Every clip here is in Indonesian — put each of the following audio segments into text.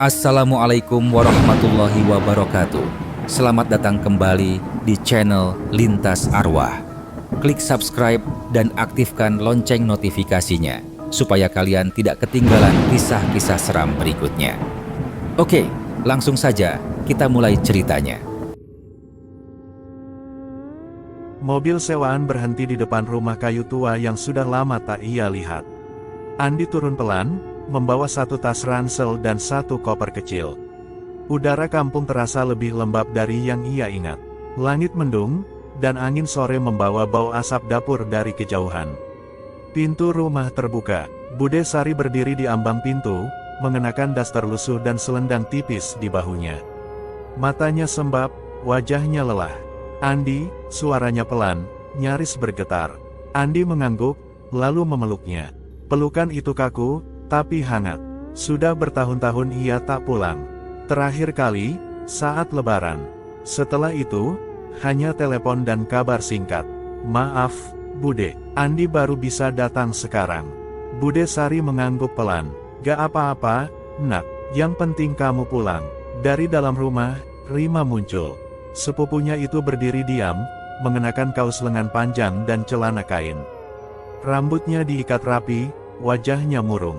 Assalamualaikum warahmatullahi wabarakatuh. Selamat datang kembali di channel Lintas Arwah. Klik subscribe dan aktifkan lonceng notifikasinya supaya kalian tidak ketinggalan kisah-kisah seram berikutnya. Oke, langsung saja kita mulai ceritanya. Mobil sewaan berhenti di depan rumah kayu tua yang sudah lama tak ia lihat. Andi turun pelan, membawa satu tas ransel dan satu koper kecil. Udara kampung terasa lebih lembab dari yang ia ingat. Langit mendung, dan angin sore membawa bau asap dapur dari kejauhan. Pintu rumah terbuka. Bude Sari berdiri di ambang pintu, mengenakan daster lusuh dan selendang tipis di bahunya. Matanya sembab, wajahnya lelah. Andi, suaranya pelan, nyaris bergetar. Andi mengangguk, lalu memeluknya. Pelukan itu kaku, tapi hangat. Sudah bertahun-tahun ia tak pulang. Terakhir kali, saat lebaran. Setelah itu, hanya telepon dan kabar singkat. Maaf, Bude, Andi baru bisa datang sekarang. Bude Sari mengangguk pelan. Gak apa-apa, nak, yang penting kamu pulang. Dari dalam rumah, Rima muncul. Sepupunya itu berdiri diam, mengenakan kaos lengan panjang dan celana kain. Rambutnya diikat rapi, wajahnya murung.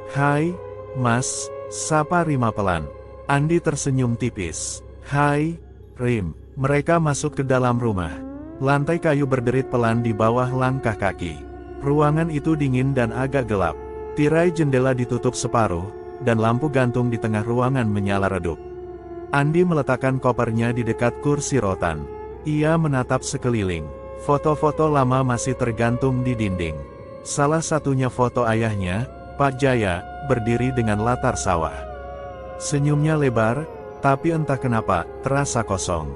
Hai, Mas, sapa Rima pelan. Andi tersenyum tipis. Hai, Rim. Mereka masuk ke dalam rumah. Lantai kayu berderit pelan di bawah langkah kaki. Ruangan itu dingin dan agak gelap. Tirai jendela ditutup separuh, dan lampu gantung di tengah ruangan menyala redup. Andi meletakkan kopernya di dekat kursi rotan. Ia menatap sekeliling. Foto-foto lama masih tergantung di dinding. Salah satunya foto ayahnya, Pak Jaya, berdiri dengan latar sawah. Senyumnya lebar, tapi entah kenapa, terasa kosong.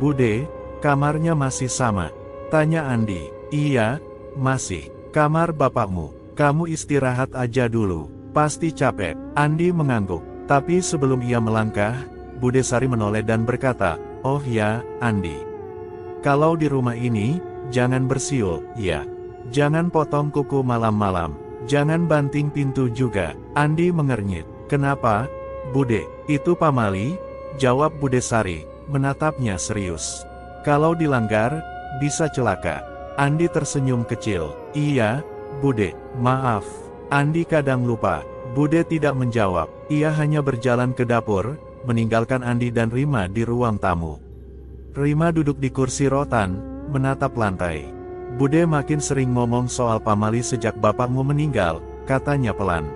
Bude, kamarnya masih sama? Tanya Andi. Iya, masih. Kamar bapakmu. Kamu istirahat aja dulu. Pasti capek. Andi mengangguk. Tapi sebelum ia melangkah, Bude Sari menoleh dan berkata, oh ya, Andi. Kalau di rumah ini, jangan bersiul, ya. Jangan potong kuku malam-malam. Jangan banting pintu juga. Andi mengernyit. Kenapa, Bude? Itu pamali? Jawab Bude Sari, menatapnya serius. Kalau dilanggar, bisa celaka. Andi tersenyum kecil. Iya, Bude, maaf. Andi kadang lupa. Bude tidak menjawab. Ia hanya berjalan ke dapur, meninggalkan Andi dan Rima di ruang tamu. Rima duduk di kursi rotan, menatap lantai. Bude makin sering ngomong soal pamali sejak bapakmu meninggal, katanya pelan.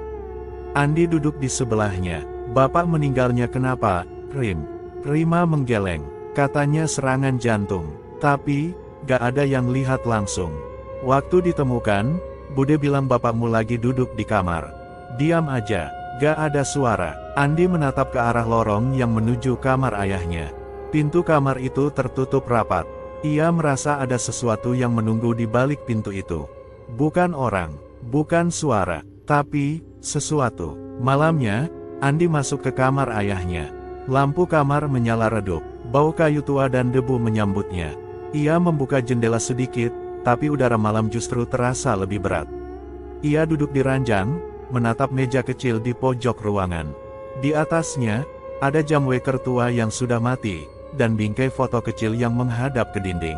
Andi duduk di sebelahnya. Bapak meninggalnya kenapa, Rim? Rima menggeleng. Katanya serangan jantung. Tapi, gak ada yang lihat langsung. Waktu ditemukan, Bude bilang bapakmu lagi duduk di kamar. Diam aja, gak ada suara. Andi menatap ke arah lorong yang menuju kamar ayahnya. Pintu kamar itu tertutup rapat. Ia merasa ada sesuatu yang menunggu di balik pintu itu. Bukan orang, bukan suara, tapi sesuatu. Malamnya, Andi masuk ke kamar ayahnya. Lampu kamar menyala redup, bau kayu tua dan debu menyambutnya. Ia membuka jendela sedikit, tapi udara malam justru terasa lebih berat. Ia duduk di ranjang, menatap meja kecil di pojok ruangan. Di atasnya, ada jam weker tua yang sudah mati, dan bingkai foto kecil yang menghadap ke dinding.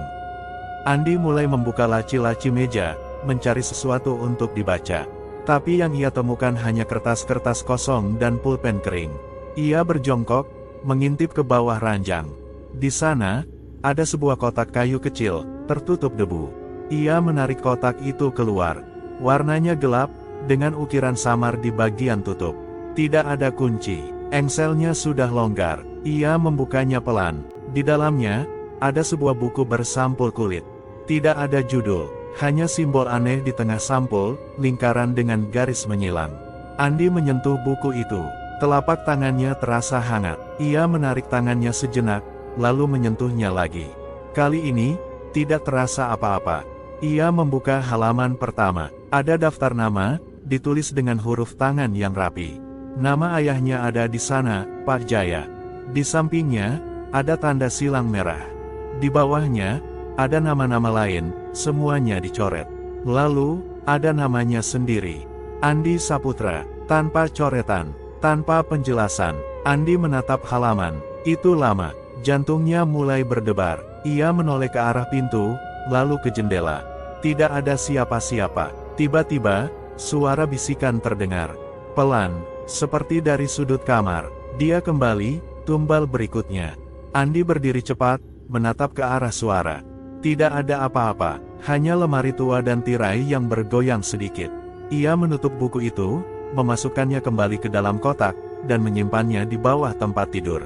Andi mulai membuka laci-laci meja, mencari sesuatu untuk dibaca. Tapi yang ia temukan hanya kertas-kertas kosong dan pulpen kering. Ia berjongkok, mengintip ke bawah ranjang. Di sana, ada sebuah kotak kayu kecil, tertutup debu. Ia menarik kotak itu keluar. Warnanya gelap, dengan ukiran samar di bagian tutup. Tidak ada kunci. Engselnya sudah longgar. Ia membukanya pelan. Di dalamnya, ada sebuah buku bersampul kulit. Tidak ada judul, hanya simbol aneh di tengah sampul, lingkaran dengan garis menyilang. Andi menyentuh buku itu. Telapak tangannya terasa hangat. Ia menarik tangannya sejenak, lalu menyentuhnya lagi. Kali ini, tidak terasa apa-apa. Ia membuka halaman pertama. Ada daftar nama, ditulis dengan huruf tangan yang rapi. Nama ayahnya ada di sana, Pak Jaya. Di sampingnya, ada tanda silang merah. Di bawahnya, ada nama-nama lain, semuanya dicoret. Lalu, ada namanya sendiri. Andi Saputra, tanpa coretan, tanpa penjelasan. Andi menatap halaman. Itu lama. Jantungnya mulai berdebar. Ia menoleh ke arah pintu, lalu ke jendela. Tidak ada siapa-siapa. Tiba-tiba, suara bisikan terdengar. Pelan, seperti dari sudut kamar. Dia kembali, tumbal berikutnya. Andi berdiri cepat, menatap ke arah suara. Tidak ada apa-apa, hanya lemari tua dan tirai yang bergoyang sedikit. Ia menutup buku itu, memasukkannya kembali ke dalam kotak, dan menyimpannya di bawah tempat tidur.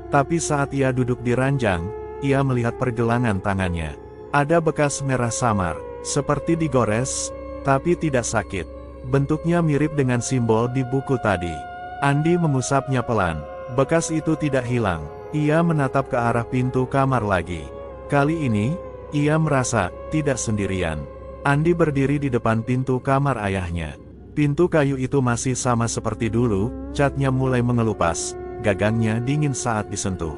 Tapi saat ia duduk di ranjang, ia melihat pergelangan tangannya. Ada bekas merah samar, seperti digores, tapi tidak sakit. Bentuknya mirip dengan simbol di buku tadi. Andi mengusapnya pelan. Bekas itu tidak hilang. Ia menatap ke arah pintu kamar lagi. Kali ini, ia merasa tidak sendirian. Andi berdiri di depan pintu kamar ayahnya. Pintu kayu itu masih sama seperti dulu, catnya mulai mengelupas, gagangnya dingin saat disentuh.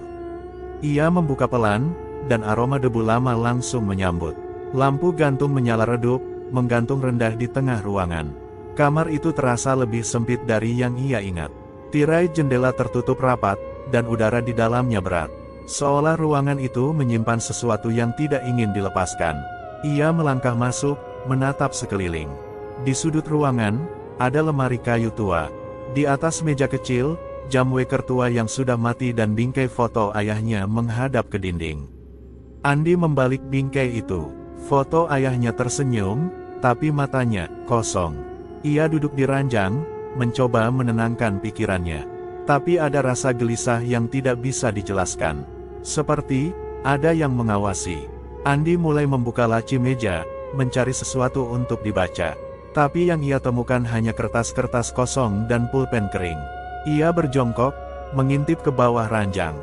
Ia membuka pelan, dan aroma debu lama langsung menyambut. Lampu gantung menyala redup, menggantung rendah di tengah ruangan. Kamar itu terasa lebih sempit dari yang ia ingat. Tirai jendela tertutup rapat, dan udara di dalamnya berat. Seolah ruangan itu menyimpan sesuatu yang tidak ingin dilepaskan. Ia melangkah masuk, menatap sekeliling. Di sudut ruangan, ada lemari kayu tua. Di atas meja kecil, jam weker tua yang sudah mati dan bingkai foto ayahnya menghadap ke dinding. Andi membalik bingkai itu. Foto ayahnya tersenyum, tapi matanya kosong. Ia duduk di ranjang, mencoba menenangkan pikirannya. Tapi ada rasa gelisah yang tidak bisa dijelaskan. Seperti, ada yang mengawasi. Andi mulai membuka laci meja, mencari sesuatu untuk dibaca. Tapi yang ia temukan hanya kertas-kertas kosong dan pulpen kering. Ia berjongkok, mengintip ke bawah ranjang.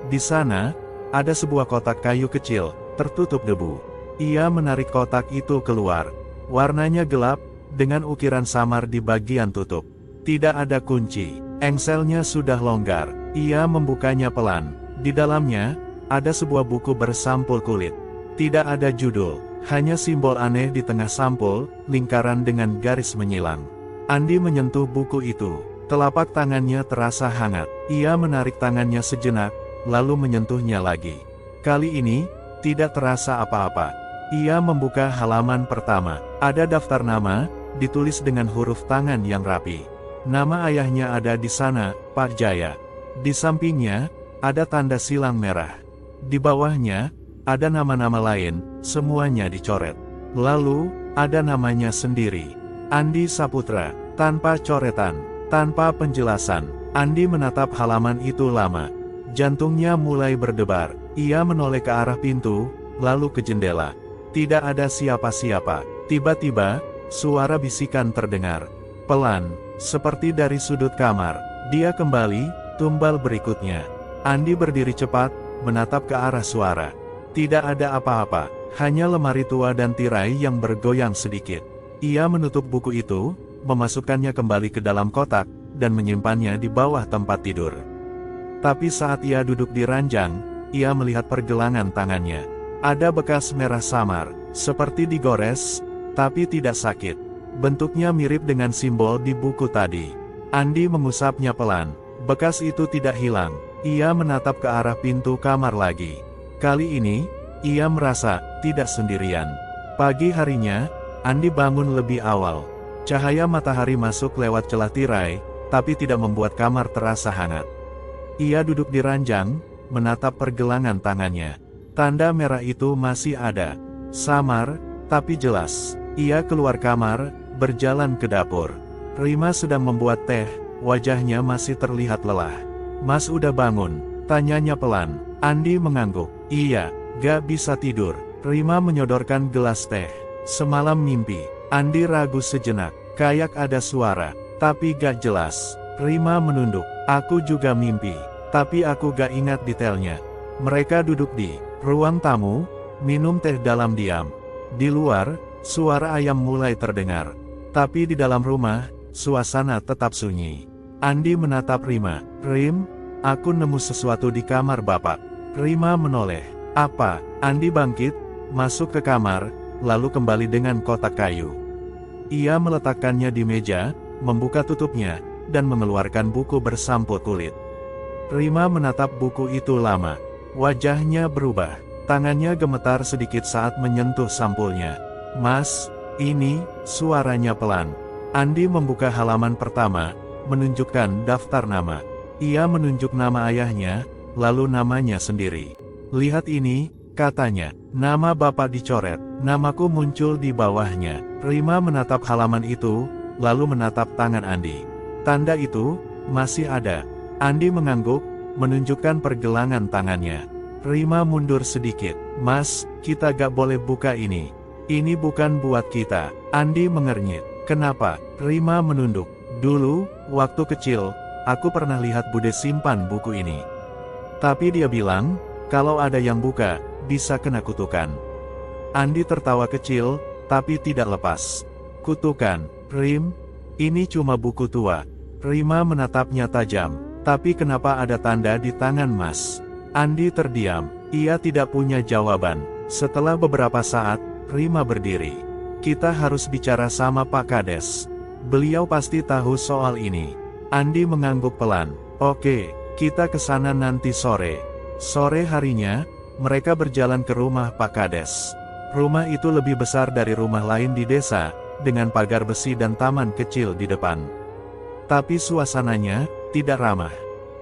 Di sana, ada sebuah kotak kayu kecil, tertutup debu. Ia menarik kotak itu keluar. Warnanya gelap, dengan ukiran samar di bagian tutup. Tidak ada kunci. Engselnya sudah longgar. Ia membukanya pelan. Di dalamnya, ada sebuah buku bersampul kulit. Tidak ada judul, hanya simbol aneh di tengah sampul, lingkaran dengan garis menyilang. Andi menyentuh buku itu. Telapak tangannya terasa hangat. Ia menarik tangannya sejenak, lalu menyentuhnya lagi. Kali ini, tidak terasa apa-apa. Ia membuka halaman pertama. Ada daftar nama, ditulis dengan huruf tangan yang rapi. Nama ayahnya ada di sana, Pak Jaya. Di sampingnya, ada tanda silang merah. Di bawahnya, ada nama-nama lain, semuanya dicoret. Lalu, ada namanya sendiri. Andi Saputra, tanpa coretan, tanpa penjelasan. Andi menatap halaman itu lama. Jantungnya mulai berdebar. Ia menoleh ke arah pintu, lalu ke jendela. Tidak ada siapa-siapa. Tiba-tiba, suara bisikan terdengar. Pelan, seperti dari sudut kamar. Dia kembali, tumbal berikutnya. Andi berdiri cepat, menatap ke arah suara. Tidak ada apa-apa, hanya lemari tua dan tirai yang bergoyang sedikit. Ia menutup buku itu, memasukkannya kembali ke dalam kotak, dan menyimpannya di bawah tempat tidur. Tapi saat ia duduk di ranjang, ia melihat pergelangan tangannya. Ada bekas merah samar, seperti digores, tapi tidak sakit. Bentuknya mirip dengan simbol di buku tadi. Andi mengusapnya pelan. Bekas itu tidak hilang. Ia menatap ke arah pintu kamar lagi. Kali ini, ia merasa tidak sendirian. Pagi harinya, Andi bangun lebih awal. Cahaya matahari masuk lewat celah tirai, tapi tidak membuat kamar terasa hangat. Ia duduk di ranjang, menatap pergelangan tangannya. Tanda merah itu masih ada. Samar, tapi jelas. Ia keluar kamar, berjalan ke dapur. Rima sedang membuat teh, wajahnya masih terlihat lelah. Mas udah bangun? Tanyanya pelan. Andi mengangguk. Iya, gak bisa tidur. Rima menyodorkan gelas teh. Semalam mimpi. Andi ragu sejenak. Kayak ada suara, tapi gak jelas. Rima menunduk. Aku juga mimpi, tapi aku gak ingat detailnya. Mereka duduk di ruang tamu, minum teh dalam diam. Di luar, suara ayam mulai terdengar. Tapi di dalam rumah, suasana tetap sunyi. Andi menatap Rima. Rim, aku nemu sesuatu di kamar Bapak. Rima menoleh. Apa? Andi bangkit, masuk ke kamar, lalu kembali dengan kotak kayu. Ia meletakkannya di meja, membuka tutupnya, dan mengeluarkan buku bersampul kulit. Rima menatap buku itu lama. Wajahnya berubah. Tangannya gemetar sedikit saat menyentuh sampulnya. "Mas, ini," suaranya pelan. Andi membuka halaman pertama, menunjukkan daftar nama. Ia menunjuk nama ayahnya, lalu namanya sendiri. "Lihat ini," katanya. Nama bapak dicoret. Namaku muncul di bawahnya. Rima menatap halaman itu, lalu menatap tangan Andi. Tanda itu masih ada. Andi mengangguk, menunjukkan pergelangan tangannya. Rima mundur sedikit. "Mas, kita gak boleh buka ini. Ini bukan buat kita." Andi mengernyit. "Kenapa?" Rima menunduk. "Dulu, waktu kecil, aku pernah lihat Bude simpan buku ini. Tapi dia bilang, kalau ada yang buka, bisa kena kutukan." Andi tertawa kecil, tapi tidak lepas. "Kutukan, Rim? Ini cuma buku tua." Rima menatapnya tajam. "Tapi kenapa ada tanda di tangan Mas?" Andi terdiam. Ia tidak punya jawaban. Setelah beberapa saat, Rima berdiri. "Kita harus bicara sama Pak Kades. Beliau pasti tahu soal ini." Andi mengangguk pelan. "Oke, kita ke sana nanti sore." Sore harinya, mereka berjalan ke rumah Pak Kades. Rumah itu lebih besar dari rumah lain di desa, dengan pagar besi dan taman kecil di depan. Tapi suasananya tidak ramah.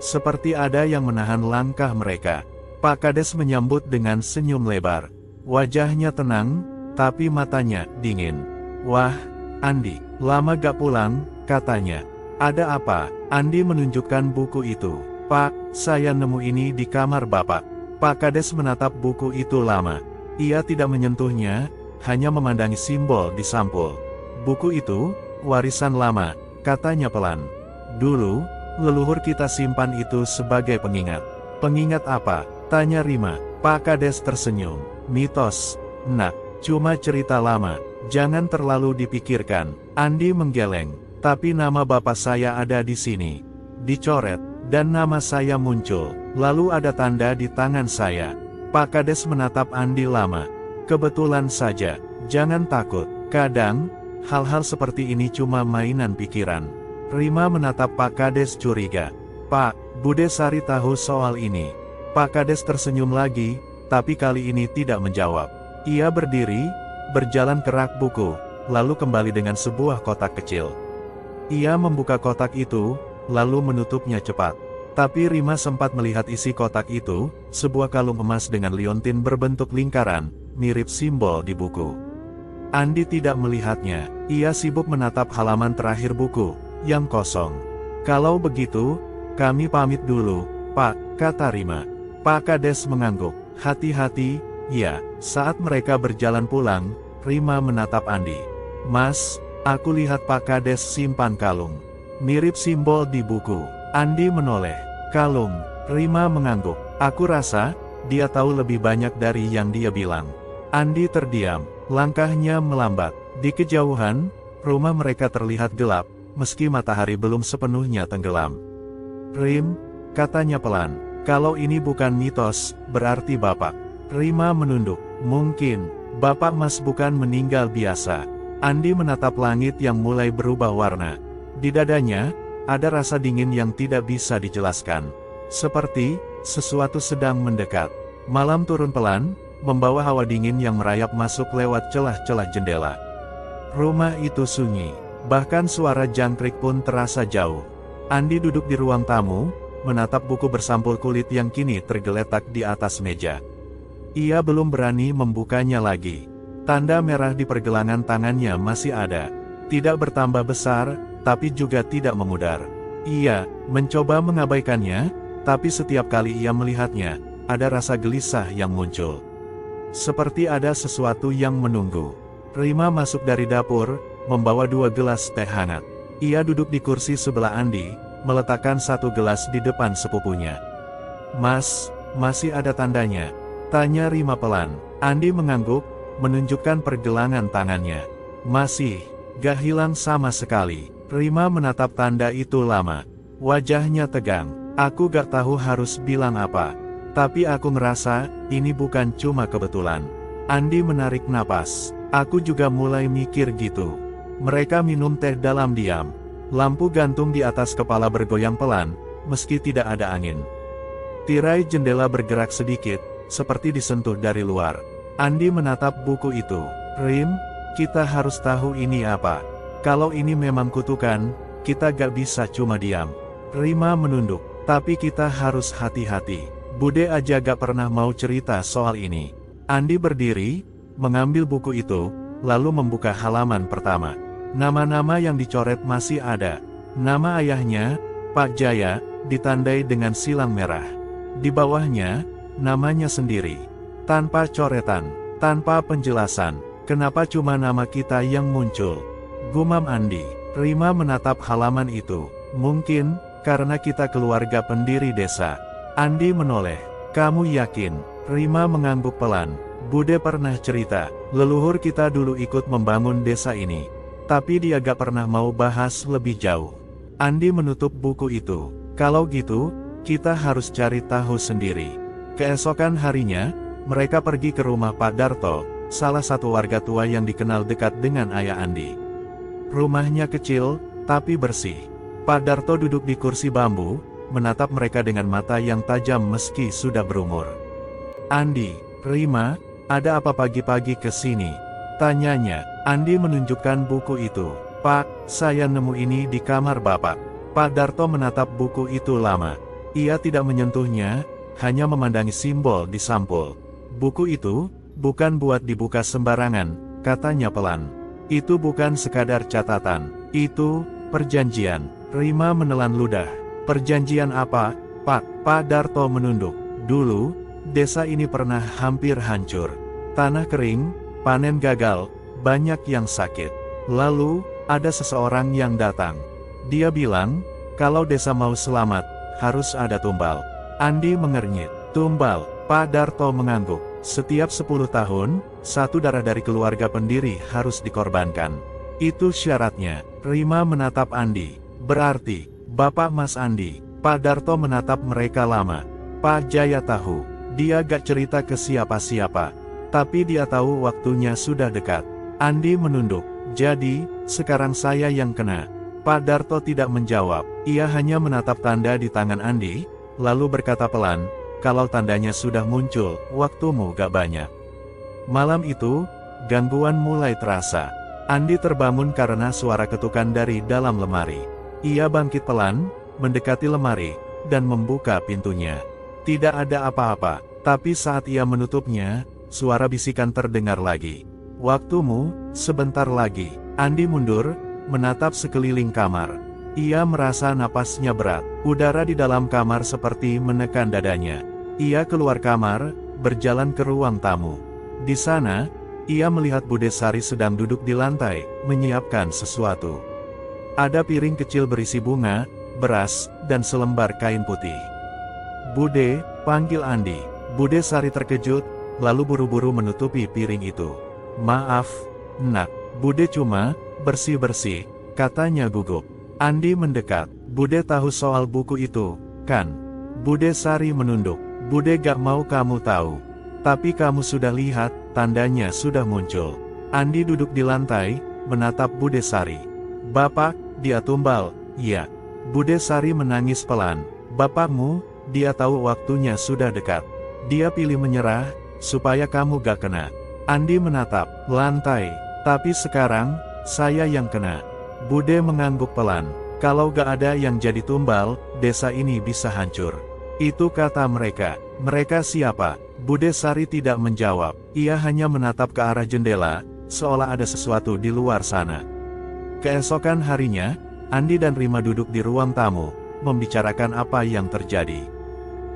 Seperti ada yang menahan langkah mereka. Pak Kades menyambut dengan senyum lebar. Wajahnya tenang, tapi matanya dingin. "Wah, Andi, lama gak pulang," katanya. "Ada apa?" Andi menunjukkan buku itu. "Pak, saya nemu ini di kamar Bapak." Pak Kades menatap buku itu lama. Ia tidak menyentuhnya, hanya memandangi simbol di sampul. "Buku itu, warisan lama," katanya pelan. "Dulu, leluhur kita simpan itu sebagai pengingat." "Pengingat apa?" tanya Rima. Pak Kades tersenyum. "Mitos, Nak. Cuma cerita lama. Jangan terlalu dipikirkan." Andi menggeleng. "Tapi nama bapak saya ada di sini. Dicoret, dan nama saya muncul. Lalu ada tanda di tangan saya." Pak Kades menatap Andi lama. "Kebetulan saja. Jangan takut. Kadang, hal-hal seperti ini cuma mainan pikiran." Rima menatap Pak Kades curiga. "Pak, Bude Sari tahu soal ini." Pak Kades tersenyum lagi, tapi kali ini tidak menjawab. Ia berdiri, berjalan ke rak buku, lalu kembali dengan sebuah kotak kecil. Ia membuka kotak itu, lalu menutupnya cepat. Tapi Rima sempat melihat isi kotak itu, sebuah kalung emas dengan liontin berbentuk lingkaran, mirip simbol di buku. Andi tidak melihatnya. Ia sibuk menatap halaman terakhir buku, yang kosong. "Kalau begitu, kami pamit dulu, Pak," kata Rima. Pak Kades mengangguk. "Hati-hati." Ya, saat mereka berjalan pulang, Rima menatap Andi. "Mas, aku lihat Pak Kades simpan kalung. Mirip simbol di buku." Andi menoleh. "Kalung?" Rima mengangguk. "Aku rasa, dia tahu lebih banyak dari yang dia bilang." Andi terdiam. Langkahnya melambat. Di kejauhan, rumah mereka terlihat gelap, meski matahari belum sepenuhnya tenggelam. "Rim," katanya pelan, "kalau ini bukan mitos, berarti Bapak." Rima menunduk. "Mungkin, Bapak Mas bukan meninggal biasa." Andi menatap langit yang mulai berubah warna. Di dadanya, ada rasa dingin yang tidak bisa dijelaskan. Seperti, sesuatu sedang mendekat. Malam turun pelan, membawa hawa dingin yang merayap masuk lewat celah-celah jendela. Rumah itu sunyi. Bahkan suara jangkrik pun terasa jauh. Andi duduk di ruang tamu, menatap buku bersampul kulit yang kini tergeletak di atas meja. Ia belum berani membukanya lagi. Tanda merah di pergelangan tangannya masih ada. Tidak bertambah besar, tapi juga tidak memudar. Ia mencoba mengabaikannya, tapi setiap kali ia melihatnya, ada rasa gelisah yang muncul. Seperti ada sesuatu yang menunggu. Rima masuk dari dapur, membawa 2 gelas teh hangat. Ia duduk di kursi sebelah Andi, meletakkan 1 gelas di depan sepupunya. "Mas, masih ada tandanya?" tanya Rima pelan. Andi mengangguk, menunjukkan pergelangan tangannya. "Masih, gak hilang sama sekali." Rima menatap tanda itu lama. Wajahnya tegang. "Aku gak tahu harus bilang apa. Tapi aku ngerasa, ini bukan cuma kebetulan." Andi menarik napas. "Aku juga mulai mikir gitu." Mereka minum teh dalam diam. Lampu gantung di atas kepala bergoyang pelan, meski tidak ada angin. Tirai jendela bergerak sedikit, seperti disentuh dari luar. Andi menatap buku itu. Rim, kita harus tahu ini apa. Kalau ini memang kutukan, kita gak bisa cuma diam. Rima menunduk. Tapi kita harus hati-hati. Bude aja gak pernah mau cerita soal ini. Andi berdiri, mengambil buku itu, lalu membuka halaman pertama. Nama-nama yang dicoret masih ada. Nama ayahnya, Pak Jaya, ditandai dengan silang merah. Di bawahnya, namanya sendiri. Tanpa coretan, tanpa penjelasan, kenapa cuma nama kita yang muncul? Gumam Andi. Rima menatap halaman itu. Mungkin, karena kita keluarga pendiri desa. Andi menoleh. Kamu yakin? Rima mengangguk pelan. Bude pernah cerita, leluhur kita dulu ikut membangun desa ini. Tapi dia gak pernah mau bahas lebih jauh. Andi menutup buku itu. Kalau gitu, kita harus cari tahu sendiri. Keesokan harinya, mereka pergi ke rumah Pak Darto, salah satu warga tua yang dikenal dekat dengan ayah Andi. Rumahnya kecil, tapi bersih. Pak Darto duduk di kursi bambu, menatap mereka dengan mata yang tajam meski sudah berumur. Andi, Rima, ada apa pagi-pagi ke sini? Tanyanya. Andi menunjukkan buku itu. Pak, saya nemu ini di kamar Bapak. Pak Darto menatap buku itu lama. Ia tidak menyentuhnya, hanya memandangi simbol di sampul. Buku itu, bukan buat dibuka sembarangan, katanya pelan. Itu bukan sekadar catatan. Itu, perjanjian. Rima menelan ludah. Perjanjian apa, Pak? Pak Darto menunduk. Dulu, desa ini pernah hampir hancur. Tanah kering, panen gagal, banyak yang sakit. Lalu, ada seseorang yang datang. Dia bilang, kalau desa mau selamat, harus ada tumbal. Andi mengernyit. Tumbal. Pak Darto mengangguk. Setiap 10 tahun, satu darah dari keluarga pendiri harus dikorbankan. Itu syaratnya. Rima menatap Andi. Berarti, Bapak Mas Andi. Pak Darto menatap mereka lama. Pak Jaya tahu. Dia gak cerita ke siapa-siapa. Tapi dia tahu waktunya sudah dekat. Andi menunduk. Jadi, sekarang saya yang kena. Pak Darto tidak menjawab. Ia hanya menatap tanda di tangan Andi, lalu berkata pelan, kalau tandanya sudah muncul, waktumu gak banyak. Malam itu, gangguan mulai terasa. Andi terbangun karena suara ketukan dari dalam lemari. Ia bangkit pelan, mendekati lemari, dan membuka pintunya. Tidak ada apa-apa, tapi saat ia menutupnya, suara bisikan terdengar lagi. Waktumu, sebentar lagi. Andi mundur, menatap sekeliling kamar. Ia merasa napasnya berat. Udara di dalam kamar seperti menekan dadanya. Ia keluar kamar, berjalan ke ruang tamu. Di sana, ia melihat Bude Sari sedang duduk di lantai, menyiapkan sesuatu. Ada piring kecil berisi bunga, beras, dan selembar kain putih. Bude, panggil Andi. Bude Sari terkejut, lalu buru-buru menutupi piring itu. Maaf, Nak. Bude cuma bersih-bersih, katanya gugup. Andi mendekat. Bude tahu soal buku itu, kan? Bude Sari menunduk. Bude gak mau kamu tahu. Tapi kamu sudah lihat, tandanya sudah muncul. Andi duduk di lantai, menatap Bude Sari. Bapak, dia tumbal. Iya. Bude Sari menangis pelan. Bapakmu, dia tahu waktunya sudah dekat. Dia pilih menyerah, supaya kamu gak kena. Andi menatap lantai. Tapi sekarang, saya yang kena. Bude mengangguk pelan. Kalau gak ada yang jadi tumbal, desa ini bisa hancur. Itu kata mereka. Mereka siapa? Bude Sari tidak menjawab. Ia hanya menatap ke arah jendela, seolah ada sesuatu di luar sana. Keesokan harinya, Andi dan Rima duduk di ruang tamu, membicarakan apa yang terjadi.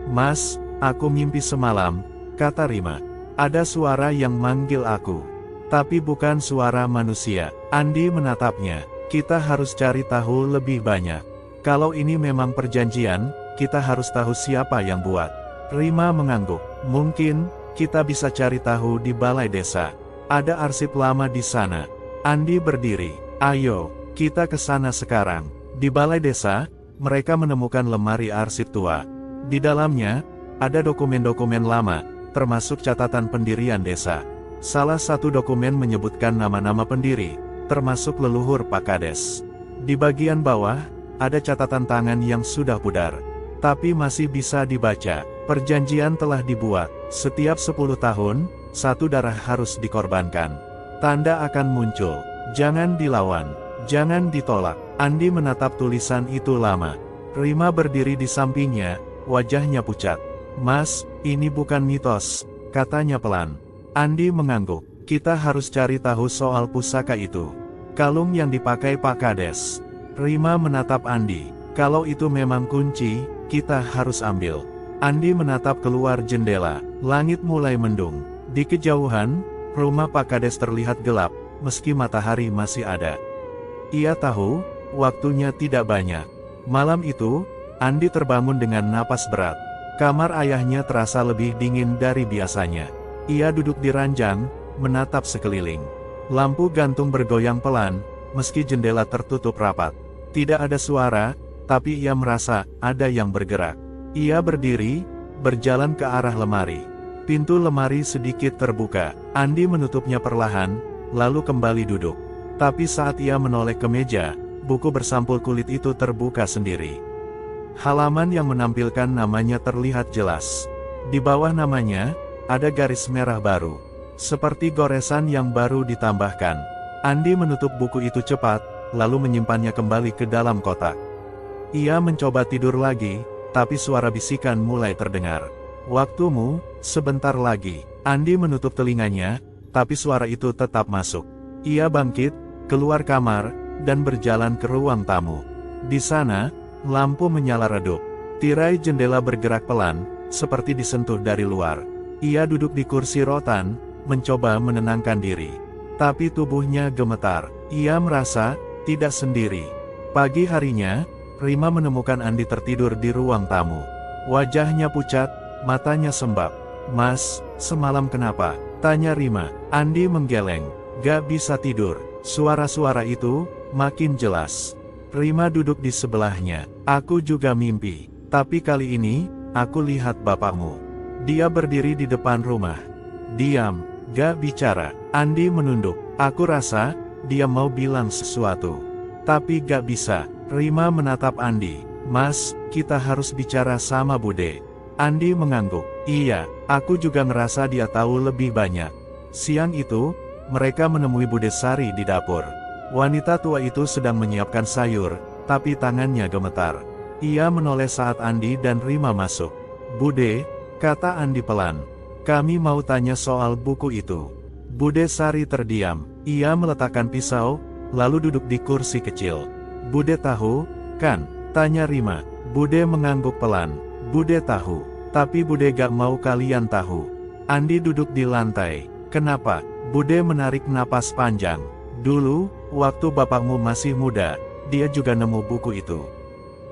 Mas, aku mimpi semalam, kata Rima. Ada suara yang manggil aku. Tapi bukan suara manusia. Andi menatapnya. Kita harus cari tahu lebih banyak. Kalau ini memang perjanjian, kita harus tahu siapa yang buat. Rima mengangguk. Mungkin, kita bisa cari tahu di balai desa. Ada arsip lama di sana. Andi berdiri. Ayo, kita ke sana sekarang. Di balai desa, mereka menemukan lemari arsip tua. Di dalamnya, ada dokumen-dokumen lama, termasuk catatan pendirian desa. Salah satu dokumen menyebutkan nama-nama pendiri, termasuk leluhur Pak Kades. Di bagian bawah, ada catatan tangan yang sudah pudar. Tapi masih bisa dibaca. Perjanjian telah dibuat. Setiap 10 tahun, satu darah harus dikorbankan. Tanda akan muncul. Jangan dilawan. Jangan ditolak. Andi menatap tulisan itu lama. Rima berdiri di sampingnya, wajahnya pucat. Mas, ini bukan mitos, katanya pelan. Andi mengangguk. Kita harus cari tahu soal pusaka itu. Kalung yang dipakai Pak Kades. Rima menatap Andi. Kalau itu memang kunci, kita harus ambil. Andi menatap keluar jendela. Langit mulai mendung. Di kejauhan, rumah Pak Kades terlihat gelap, meski matahari masih ada. Ia tahu, waktunya tidak banyak. Malam itu, Andi terbangun dengan napas berat. Kamar ayahnya terasa lebih dingin dari biasanya. Ia duduk di ranjang, menatap sekeliling. Lampu gantung bergoyang pelan, meski jendela tertutup rapat. Tidak ada suara, tapi ia merasa ada yang bergerak. Ia berdiri, berjalan ke arah lemari. Pintu lemari sedikit terbuka. Andi menutupnya perlahan, lalu kembali duduk. Tapi saat ia menoleh ke meja, buku bersampul kulit itu terbuka sendiri. Halaman yang menampilkan namanya terlihat jelas. Di bawah namanya, ada garis merah baru. Seperti goresan yang baru ditambahkan. Andi menutup buku itu cepat, lalu menyimpannya kembali ke dalam kotak. Ia mencoba tidur lagi, tapi suara bisikan mulai terdengar. Waktumu, sebentar lagi. Andi menutup telinganya, tapi suara itu tetap masuk. Ia bangkit, keluar kamar, dan berjalan ke ruang tamu. Di sana, lampu menyala redup. Tirai jendela bergerak pelan, seperti disentuh dari luar. Ia duduk di kursi rotan, mencoba menenangkan diri. Tapi tubuhnya gemetar. Ia merasa tidak sendiri. Pagi harinya, Rima menemukan Andi tertidur di ruang tamu. Wajahnya pucat, matanya sembab. Mas, semalam kenapa? Tanya Rima. Andi menggeleng. Gak bisa tidur. Suara-suara itu makin jelas. Rima duduk di sebelahnya. Aku juga mimpi. Tapi kali ini, aku lihat bapakmu. Dia berdiri di depan rumah. Diam, gak bicara. Andi menunduk. Aku rasa, dia mau bilang sesuatu. Tapi gak bisa. Rima menatap Andi. Mas, kita harus bicara sama Bude. Andi mengangguk. Iya, aku juga ngerasa dia tahu lebih banyak. Siang itu, mereka menemui Bude Sari di dapur. Wanita tua itu sedang menyiapkan sayur, tapi tangannya gemetar. Ia menoleh saat Andi dan Rima masuk. Bude, kata Andi pelan. Kami mau tanya soal buku itu. Bude Sari terdiam. Ia meletakkan pisau, lalu duduk di kursi kecil. Bude tahu, kan? Tanya Rima. Bude mengangguk pelan. Bude tahu. Tapi Bude gak mau kalian tahu. Andi duduk di lantai. Kenapa? Bude menarik napas panjang. Dulu, waktu bapakmu masih muda, dia juga nemu buku itu.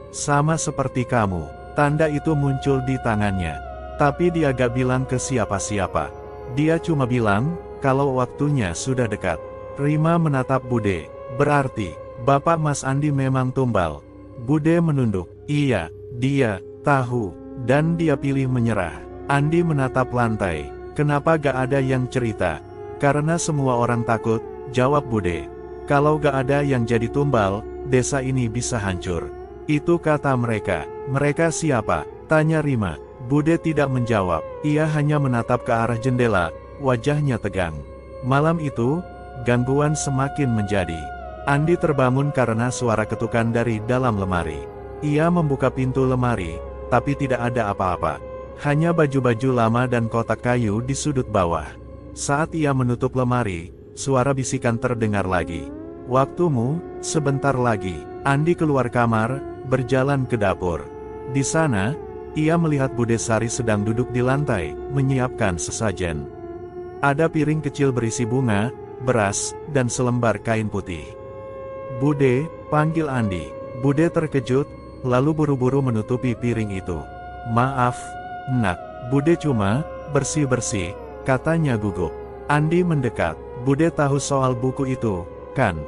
Sama seperti kamu. Tanda itu muncul di tangannya. Tapi dia gak bilang ke siapa-siapa. Dia cuma bilang, kalau waktunya sudah dekat. Rima menatap Bude. Berarti, Bapak Mas Andi memang tumbal. Bude menunduk. Iya, dia tahu, dan dia pilih menyerah. Andi menatap lantai. Kenapa gak ada yang cerita? Karena semua orang takut, jawab Bude. Kalau gak ada yang jadi tumbal, desa ini bisa hancur. Itu kata mereka. Mereka siapa? Tanya Rima. Bude tidak menjawab. Ia hanya menatap ke arah jendela, wajahnya tegang. Malam itu, gangguan semakin menjadi. Andi terbangun karena suara ketukan dari dalam lemari. Ia membuka pintu lemari, tapi tidak ada apa-apa. Hanya baju-baju lama dan kotak kayu di sudut bawah. Saat ia menutup lemari, suara bisikan terdengar lagi. Waktumu, sebentar lagi. Andi keluar kamar, berjalan ke dapur. Di sana, ia melihat Bude Sari sedang duduk di lantai, menyiapkan sesajen. Ada piring kecil berisi bunga, beras, dan selembar kain putih. Bude, panggil Andi. Bude terkejut, lalu buru-buru menutupi piring itu. Maaf, nak. Bude cuma bersih-bersih, katanya gugup. Andi mendekat. Bude tahu soal buku itu, kan?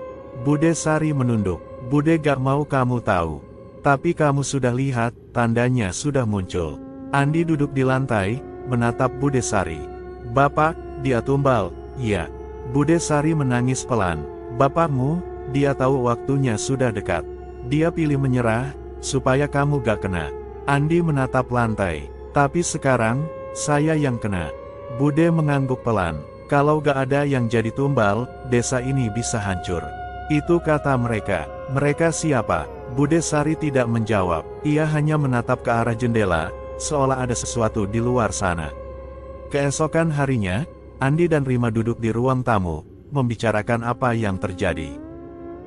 Bude Sari menunduk. Bude gak mau kamu tahu. Tapi kamu sudah lihat, tandanya sudah muncul. Andi duduk di lantai, menatap Bude Sari. Bapak, dia tumbal. Iya. Bude Sari menangis pelan. Bapakmu, dia tahu waktunya sudah dekat. Dia pilih menyerah, supaya kamu gak kena. Andi menatap lantai. Tapi sekarang, saya yang kena. Bude mengangguk pelan. Kalau gak ada yang jadi tumbal, desa ini bisa hancur. Itu kata mereka. Mereka siapa? Bude Sari tidak menjawab. Ia hanya menatap ke arah jendela, seolah ada sesuatu di luar sana. Keesokan harinya, Andi dan Rima duduk di ruang tamu, membicarakan apa yang terjadi.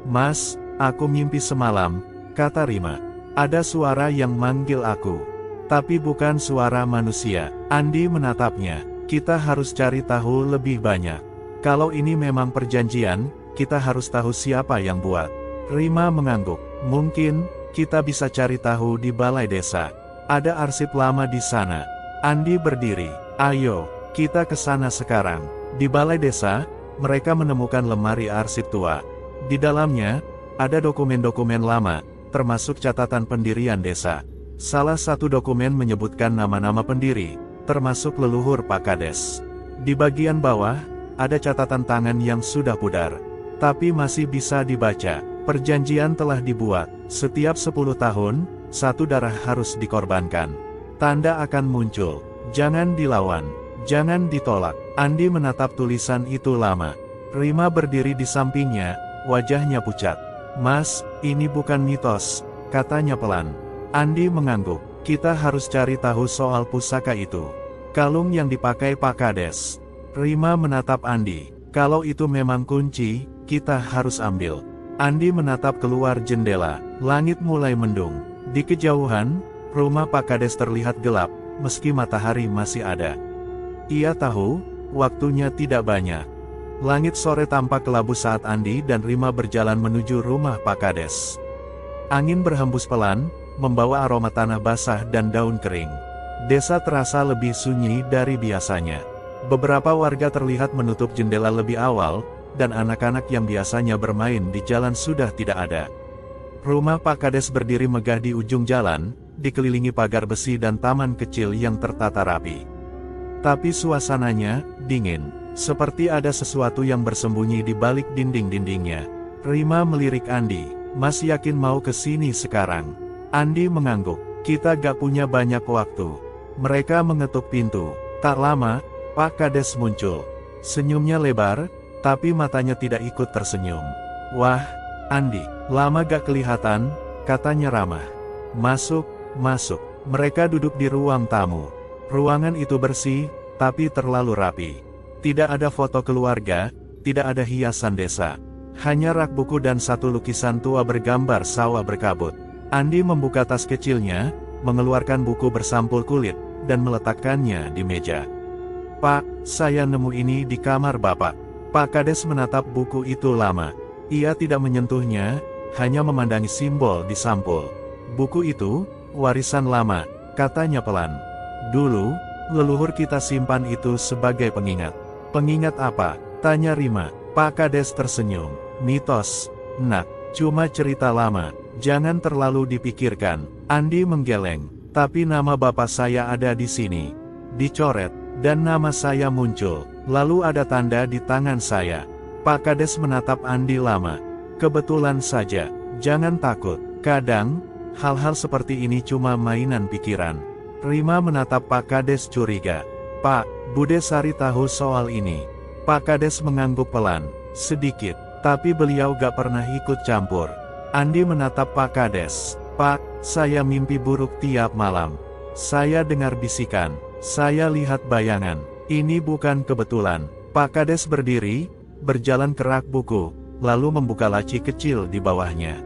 Mas, aku mimpi semalam, kata Rima. Ada suara yang manggil aku. Tapi bukan suara manusia. Andi menatapnya. Kita harus cari tahu lebih banyak. Kalau ini memang perjanjian, kita harus tahu siapa yang buat. Rima mengangguk. Mungkin, kita bisa cari tahu di balai desa. Ada arsip lama di sana. Andi berdiri. Ayo, kita ke sana sekarang. Di balai desa, mereka menemukan lemari arsip tua. Di dalamnya, ada dokumen-dokumen lama, termasuk catatan pendirian desa. Salah satu dokumen menyebutkan nama-nama pendiri, termasuk leluhur Pak Kades. Di bagian bawah, ada catatan tangan yang sudah pudar. Tapi masih bisa dibaca. Perjanjian telah dibuat. Setiap 10 tahun, satu darah harus dikorbankan. Tanda akan muncul. Jangan dilawan. Jangan ditolak. Andi menatap tulisan itu lama. Rima berdiri di sampingnya, wajahnya pucat. Mas, ini bukan mitos, katanya pelan. Andi mengangguk. Kita harus cari tahu soal pusaka itu. Kalung yang dipakai Pak Kades. Rima menatap Andi. Kalau itu memang kunci, kita harus ambil. Andi menatap keluar jendela. Langit mulai mendung. Di kejauhan, rumah Pak Kades terlihat gelap, meski matahari masih ada. Ia tahu, waktunya tidak banyak. Langit sore tampak kelabu saat Andi dan Rima berjalan menuju rumah Pak Kades. Angin berhembus pelan, membawa aroma tanah basah dan daun kering. Desa terasa lebih sunyi dari biasanya. Beberapa warga terlihat menutup jendela lebih awal, dan anak-anak yang biasanya bermain di jalan sudah tidak ada. Rumah Pak Kades berdiri megah di ujung jalan, dikelilingi pagar besi dan taman kecil yang tertata rapi. Tapi suasananya dingin, seperti ada sesuatu yang bersembunyi di balik dinding-dindingnya. Rima melirik Andi. Mas yakin mau ke sini sekarang? Andi mengangguk. Kita gak punya banyak waktu. Mereka mengetuk pintu. Tak lama, Pak Kades muncul. Senyumnya lebar, tapi matanya tidak ikut tersenyum. Wah, Andi, lama gak kelihatan, katanya ramah. Masuk, masuk. Mereka duduk di ruang tamu. Ruangan itu bersih, tapi terlalu rapi. Tidak ada foto keluarga, tidak ada hiasan desa. Hanya rak buku dan satu lukisan tua bergambar sawah berkabut. Andi membuka tas kecilnya, mengeluarkan buku bersampul kulit, dan meletakkannya di meja. Pak, saya nemu ini di kamar Bapak. Pak Kades menatap buku itu lama. Ia tidak menyentuhnya, hanya memandangi simbol di sampul. Buku itu, warisan lama, katanya pelan. Dulu, leluhur kita simpan itu sebagai pengingat. Pengingat apa? Tanya Rima. Pak Kades tersenyum. Mitos, nak, cuma cerita lama. Jangan terlalu dipikirkan. Andi menggeleng. Tapi nama bapak saya ada di sini. Dicoret, dan nama saya muncul. Lalu ada tanda di tangan saya. Pak Kades menatap Andi lama. Kebetulan saja. Jangan takut. Kadang, hal-hal seperti ini cuma mainan pikiran. Rima menatap Pak Kades curiga. Pak, Bude Sari tahu soal ini. Pak Kades mengangguk pelan. Sedikit. Tapi beliau gak pernah ikut campur. Andi menatap Pak Kades. Pak, saya mimpi buruk tiap malam. Saya dengar bisikan. Saya lihat bayangan. Ini bukan kebetulan. Pak Kades berdiri, berjalan ke rak buku, lalu membuka laci kecil di bawahnya.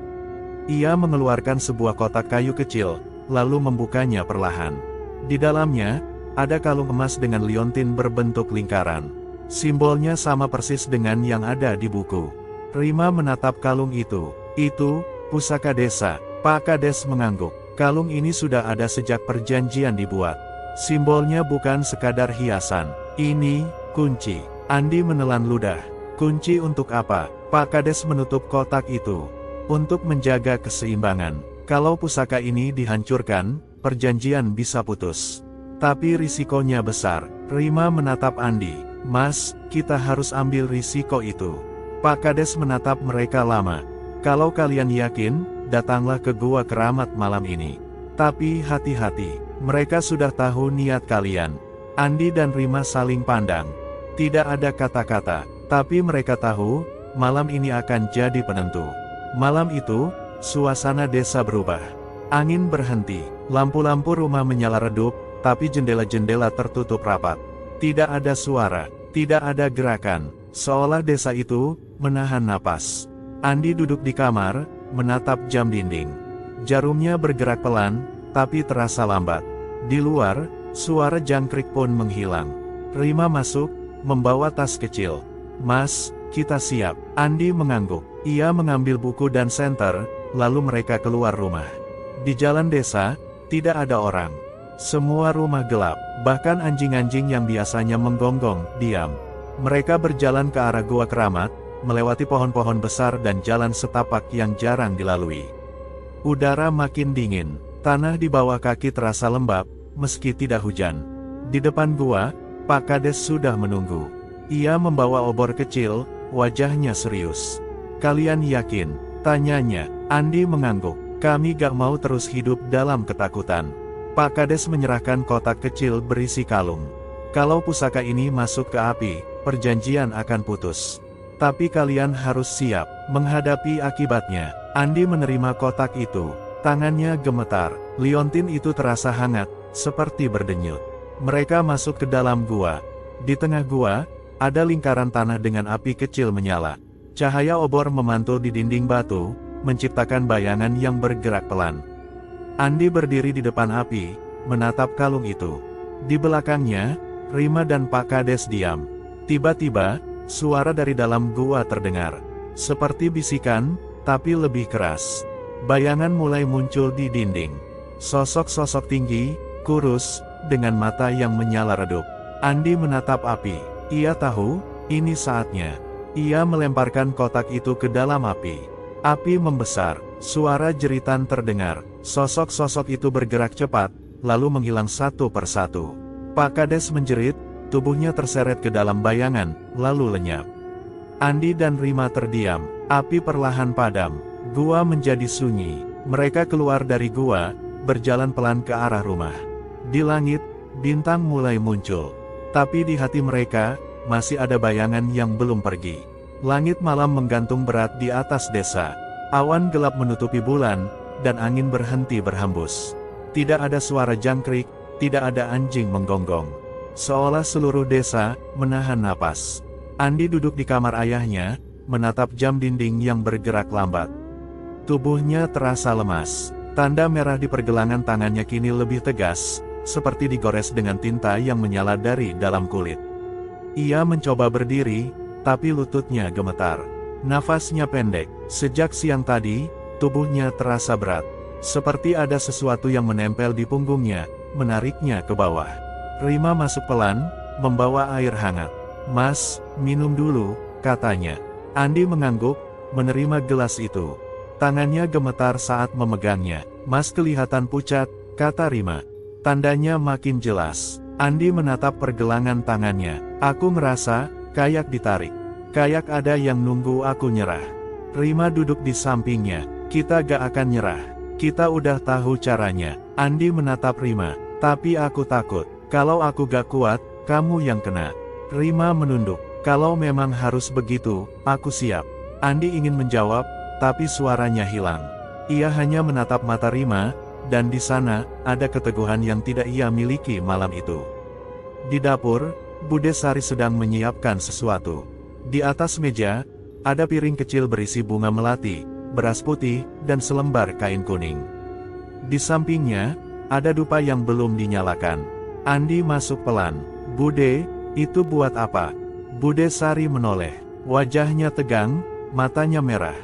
Ia mengeluarkan sebuah kotak kayu kecil, lalu membukanya perlahan. Di dalamnya, ada kalung emas dengan liontin berbentuk lingkaran. Simbolnya sama persis dengan yang ada di buku. Rima menatap kalung itu. Itu, pusaka desa. Pak Kades mengangguk. Kalung ini sudah ada sejak perjanjian dibuat. Simbolnya bukan sekadar hiasan. Ini, kunci. Andi menelan ludah. Kunci untuk apa? Pak Kades menutup kotak itu. Untuk menjaga keseimbangan. Kalau pusaka ini dihancurkan, perjanjian bisa putus. Tapi risikonya besar. Rima menatap Andi. Mas, kita harus ambil risiko itu. Pak Kades menatap mereka lama. Kalau kalian yakin, datanglah ke gua keramat malam ini. Tapi hati-hati, mereka sudah tahu niat kalian. Andi dan Rima saling pandang. Tidak ada kata-kata, tapi mereka tahu, malam ini akan jadi penentu. Malam itu, suasana desa berubah. Angin berhenti, lampu-lampu rumah menyala redup, tapi jendela-jendela tertutup rapat. Tidak ada suara, tidak ada gerakan, seolah desa itu menahan napas. Andi duduk di kamar, menatap jam dinding. Jarumnya bergerak pelan, tapi terasa lambat. Di luar, suara jangkrik pun menghilang. Rima masuk, membawa tas kecil. "Mas, kita siap." Andi mengangguk. Ia mengambil buku dan senter, lalu mereka keluar rumah. Di jalan desa, tidak ada orang. Semua rumah gelap, bahkan anjing-anjing yang biasanya menggonggong, diam. Mereka berjalan ke arah Gua Keramat, melewati pohon-pohon besar dan jalan setapak yang jarang dilalui. Udara makin dingin, tanah di bawah kaki terasa lembab, meski tidak hujan. Di depan gua, Pak Kades sudah menunggu. Ia membawa obor kecil, wajahnya serius. "Kalian yakin?" tanyanya. Andi mengangguk. "Kami gak mau terus hidup dalam ketakutan." Pak Kades menyerahkan kotak kecil berisi kalung. "Kalau pusaka ini masuk ke api, perjanjian akan putus. Tapi kalian harus siap menghadapi akibatnya." Andi menerima kotak itu. Tangannya gemetar. Liontin itu terasa hangat, seperti berdenyut. Mereka masuk ke dalam gua. Di tengah gua, ada lingkaran tanah dengan api kecil menyala. Cahaya obor memantul di dinding batu, menciptakan bayangan yang bergerak pelan. Andi berdiri di depan api, menatap kalung itu. Di belakangnya, Rima dan Pak Kades diam. Tiba-tiba, suara dari dalam gua terdengar. Seperti bisikan, tapi lebih keras. Bayangan mulai muncul di dinding. Sosok-sosok tinggi, kurus, dengan mata yang menyala redup. Andi menatap api. Ia tahu, ini saatnya. Ia melemparkan kotak itu ke dalam api. Api membesar, suara jeritan terdengar. Sosok-sosok itu bergerak cepat, lalu menghilang satu persatu. Pak Kades menjerit, tubuhnya terseret ke dalam bayangan, lalu lenyap. Andi dan Rima terdiam. Api perlahan padam. Gua menjadi sunyi. Mereka keluar dari gua, berjalan pelan ke arah rumah. Di langit, bintang mulai muncul. Tapi di hati mereka, masih ada bayangan yang belum pergi. Langit malam menggantung berat di atas desa. Awan gelap menutupi bulan, dan angin berhenti berhembus. Tidak ada suara jangkrik, tidak ada anjing menggonggong. Seolah seluruh desa menahan napas. Andi duduk di kamar ayahnya, menatap jam dinding yang bergerak lambat. Tubuhnya terasa lemas. Tanda merah di pergelangan tangannya kini lebih tegas, seperti digores dengan tinta yang menyala dari dalam kulit. Ia mencoba berdiri, tapi lututnya gemetar. Nafasnya pendek. Sejak siang tadi, tubuhnya terasa berat. Seperti ada sesuatu yang menempel di punggungnya, menariknya ke bawah. Rima masuk pelan, membawa air hangat. "Mas, minum dulu," katanya. Andi mengangguk, menerima gelas itu. Tangannya gemetar saat memegangnya. "Mas kelihatan pucat," kata Rima. Tandanya makin jelas. Andi menatap pergelangan tangannya. "Aku ngerasa, kayak ditarik. Kayak ada yang nunggu aku nyerah." Rima duduk di sampingnya. "Kita gak akan nyerah. Kita udah tahu caranya." Andi menatap Rima. "Tapi aku takut. Kalau aku gak kuat, kamu yang kena." Rima menunduk. "Kalau memang harus begitu, aku siap." Andi ingin menjawab, tapi suaranya hilang. Ia hanya menatap mata Rima, dan di sana, ada keteguhan yang tidak ia miliki malam itu. Di dapur, Bude Sari sedang menyiapkan sesuatu. Di atas meja, ada piring kecil berisi bunga melati, beras putih, dan selembar kain kuning. Di sampingnya, ada dupa yang belum dinyalakan. Andi masuk pelan. "Bude, itu buat apa?" Bude Sari menoleh. Wajahnya tegang, matanya merah.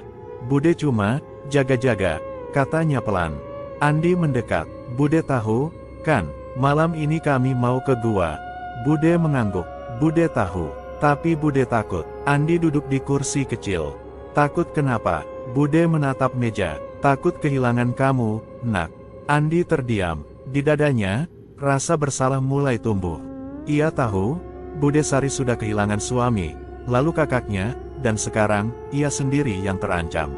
"Bude cuma jaga-jaga," katanya pelan. Andi mendekat. "Bude tahu, kan, malam ini kami mau ke gua." Bude mengangguk. "Bude tahu, tapi Bude takut." Andi duduk di kursi kecil. "Takut kenapa?" Bude menatap meja. "Takut kehilangan kamu, nak." Andi terdiam. Di dadanya, rasa bersalah mulai tumbuh. Ia tahu, Bude Sari sudah kehilangan suami, lalu kakaknya, dan sekarang, ia sendiri yang terancam.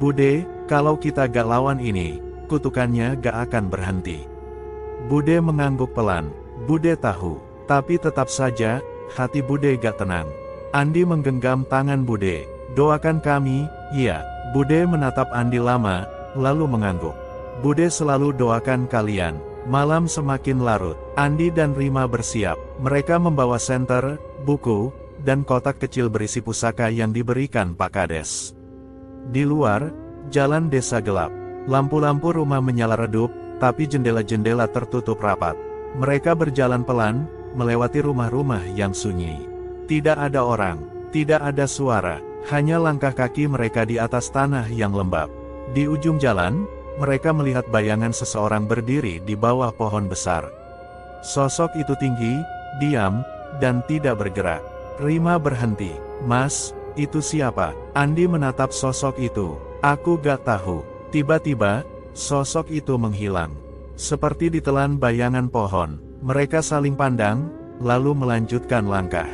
"Bude, kalau kita gak lawan ini, kutukannya gak akan berhenti. Bude mengangguk pelan. Bude tahu, tapi tetap saja, hati Bude gak tenang. Andi menggenggam tangan Bude. Doakan kami, iya. Bude menatap Andi lama, lalu mengangguk. Bude selalu doakan kalian. Malam semakin larut. Andi dan Rima bersiap. Mereka membawa senter, buku, dan kotak kecil berisi pusaka yang diberikan Pak Kades. Di luar, jalan desa gelap. Lampu-lampu rumah menyala redup, tapi jendela-jendela tertutup rapat. Mereka berjalan pelan, melewati rumah-rumah yang sunyi. Tidak ada orang, tidak ada suara, hanya langkah kaki mereka di atas tanah yang lembab. Di ujung jalan, mereka melihat bayangan seseorang berdiri di bawah pohon besar. Sosok itu tinggi, diam, dan tidak bergerak. Rima berhenti. Mas, itu siapa? Andi menatap sosok itu. Aku gak tahu. Tiba-tiba, sosok itu menghilang. Seperti ditelan bayangan pohon. Mereka saling pandang, lalu melanjutkan langkah.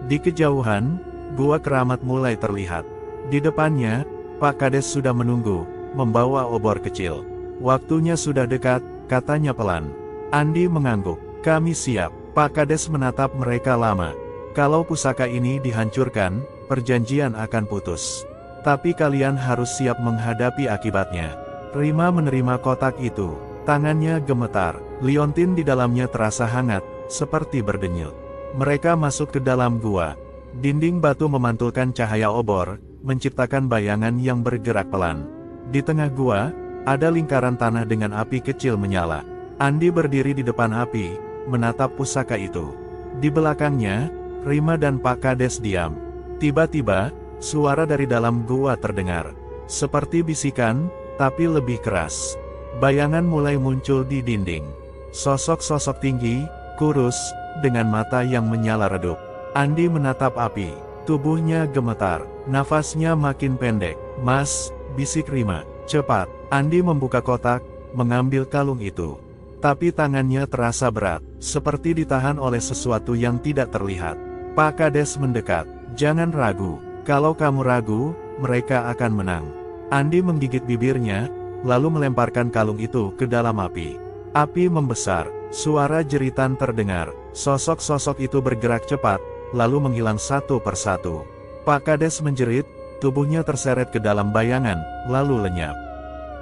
Di kejauhan, gua keramat mulai terlihat. Di depannya, Pak Kades sudah menunggu, membawa obor kecil. Waktunya sudah dekat, katanya pelan. Andi mengangguk. Kami siap. Pak Kades menatap mereka lama. Kalau pusaka ini dihancurkan, perjanjian akan putus. Tapi kalian harus siap menghadapi akibatnya. Rima menerima kotak itu. Tangannya gemetar. Liontin di dalamnya terasa hangat, seperti berdenyut. Mereka masuk ke dalam gua. Dinding batu memantulkan cahaya obor, menciptakan bayangan yang bergerak pelan. Di tengah gua, ada lingkaran tanah dengan api kecil menyala. Andi berdiri di depan api, menatap pusaka itu. Di belakangnya, Rima dan Pak Kades diam. Tiba-tiba, suara dari dalam gua terdengar. Seperti bisikan, tapi lebih keras. Bayangan mulai muncul di dinding. Sosok-sosok tinggi, kurus, dengan mata yang menyala redup. Andi menatap api. Tubuhnya gemetar, nafasnya makin pendek. Mas, bisik Rima, cepat. Andi membuka kotak, mengambil kalung itu. Tapi tangannya terasa berat, seperti ditahan oleh sesuatu yang tidak terlihat. Pak Kades mendekat. Jangan ragu. Kalau kamu ragu, mereka akan menang. Andi menggigit bibirnya, lalu melemparkan kalung itu ke dalam api. Api membesar, suara jeritan terdengar. Sosok-sosok itu bergerak cepat, lalu menghilang satu persatu. Pak Kades menjerit, tubuhnya terseret ke dalam bayangan, lalu lenyap.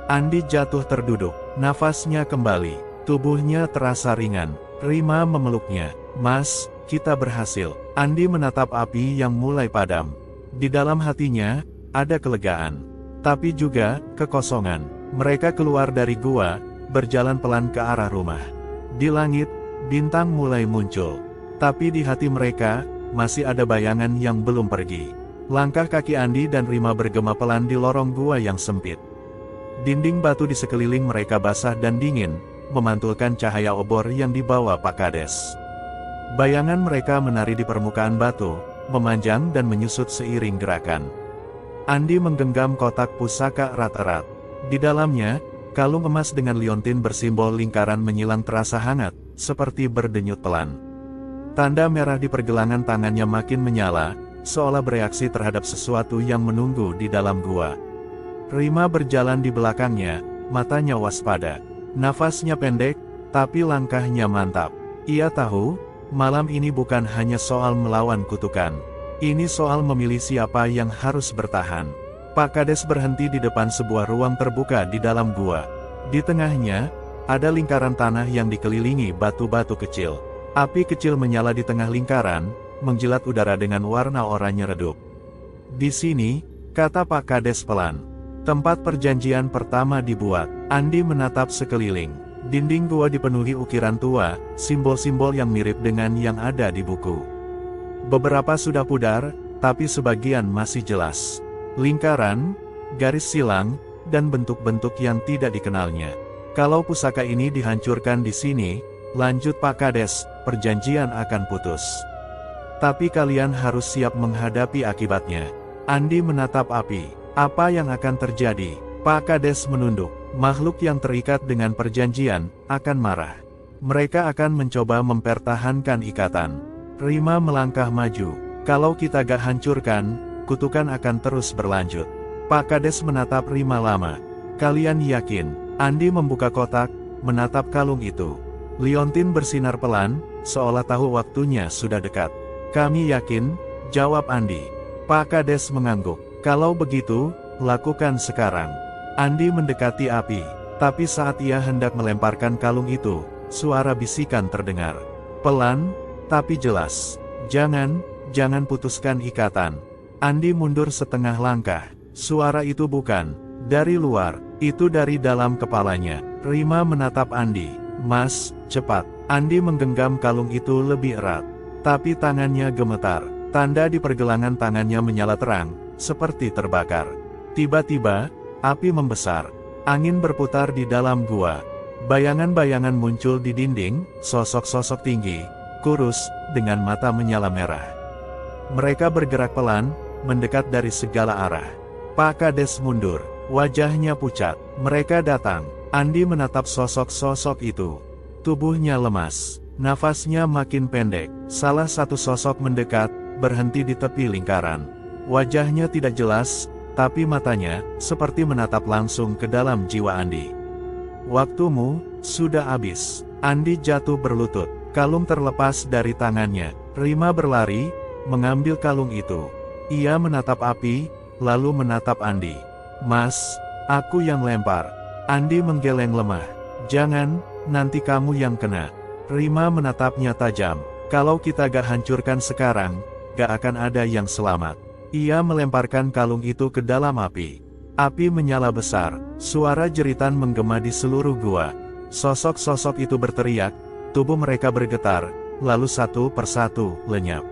Andi jatuh terduduk, nafasnya kembali, tubuhnya terasa ringan. Rima memeluknya. Mas, kita berhasil. Andi menatap api yang mulai padam. Di dalam hatinya, ada kelegaan. Tapi juga, kekosongan. Mereka keluar dari gua, berjalan pelan ke arah rumah. Di langit, bintang mulai muncul. Tapi di hati mereka, masih ada bayangan yang belum pergi. Langkah kaki Andi dan Rima bergema pelan di lorong gua yang sempit. Dinding batu di sekeliling mereka basah dan dingin, memantulkan cahaya obor yang dibawa Pak Kades. Bayangan mereka menari di permukaan batu, memanjang dan menyusut seiring gerakan. Andi menggenggam kotak pusaka erat-erat. Di dalamnya, kalung emas dengan liontin bersimbol lingkaran menyilang terasa hangat, seperti berdenyut pelan. Tanda merah di pergelangan tangannya makin menyala, seolah bereaksi terhadap sesuatu yang menunggu di dalam gua. Rima berjalan di belakangnya, matanya waspada. Nafasnya pendek, tapi langkahnya mantap. Ia tahu, malam ini bukan hanya soal melawan kutukan. Ini soal memilih siapa yang harus bertahan. Pak Kades berhenti di depan sebuah ruang terbuka di dalam gua. Di tengahnya, ada lingkaran tanah yang dikelilingi batu-batu kecil. Api kecil menyala di tengah lingkaran, menjilat udara dengan warna oranye redup. Di sini, kata Pak Kades pelan. Tempat perjanjian pertama dibuat. Andi menatap sekeliling. Dinding gua dipenuhi ukiran tua, simbol-simbol yang mirip dengan yang ada di buku. Beberapa sudah pudar, tapi sebagian masih jelas. Lingkaran, garis silang, dan bentuk-bentuk yang tidak dikenalnya. Kalau pusaka ini dihancurkan di sini, lanjut Pak Kades, perjanjian akan putus. Tapi kalian harus siap menghadapi akibatnya. Andi menatap api. Apa yang akan terjadi? Pak Kades menunduk. Makhluk yang terikat dengan perjanjian, akan marah. Mereka akan mencoba mempertahankan ikatan. Rima melangkah maju. Kalau kita gak hancurkan, kutukan akan terus berlanjut. Pak Kades menatap Rima lama. Kalian yakin? Andi membuka kotak, menatap kalung itu. Liontin bersinar pelan, seolah tahu waktunya sudah dekat. Kami yakin, jawab Andi. Pak Kades mengangguk. Kalau begitu, lakukan sekarang. Andi mendekati api, tapi saat ia hendak melemparkan kalung itu, suara bisikan terdengar. Pelan, tapi jelas. Jangan putuskan ikatan. Andi mundur setengah langkah. Suara itu bukan dari luar, itu dari dalam kepalanya. Rima menatap Andi. Mas, cepat. Andi menggenggam kalung itu lebih erat. Tapi tangannya gemetar. Tanda di pergelangan tangannya menyala terang, seperti terbakar. Tiba-tiba, api membesar. Angin berputar di dalam gua. Bayangan-bayangan muncul di dinding, sosok-sosok tinggi, kurus, dengan mata menyala merah. Mereka bergerak pelan, mendekat dari segala arah. Pak Kades mundur, wajahnya pucat. Mereka datang. Andi menatap sosok-sosok itu. Tubuhnya lemas, nafasnya makin pendek. Salah satu sosok mendekat, berhenti di tepi lingkaran. Wajahnya tidak jelas, tapi matanya seperti menatap langsung ke dalam jiwa Andi. Waktumu sudah habis. Andi jatuh berlutut. Kalung terlepas dari tangannya. Rima berlari, mengambil kalung itu. Ia menatap api, lalu menatap Andi. Mas, aku yang lempar. Andi menggeleng lemah. Jangan, nanti kamu yang kena. Rima menatapnya tajam. Kalau kita gak hancurkan sekarang, gak akan ada yang selamat. Ia melemparkan kalung itu ke dalam api. Api menyala besar, suara jeritan menggema di seluruh gua. Sosok-sosok itu berteriak, tubuh mereka bergetar, lalu satu persatu lenyap.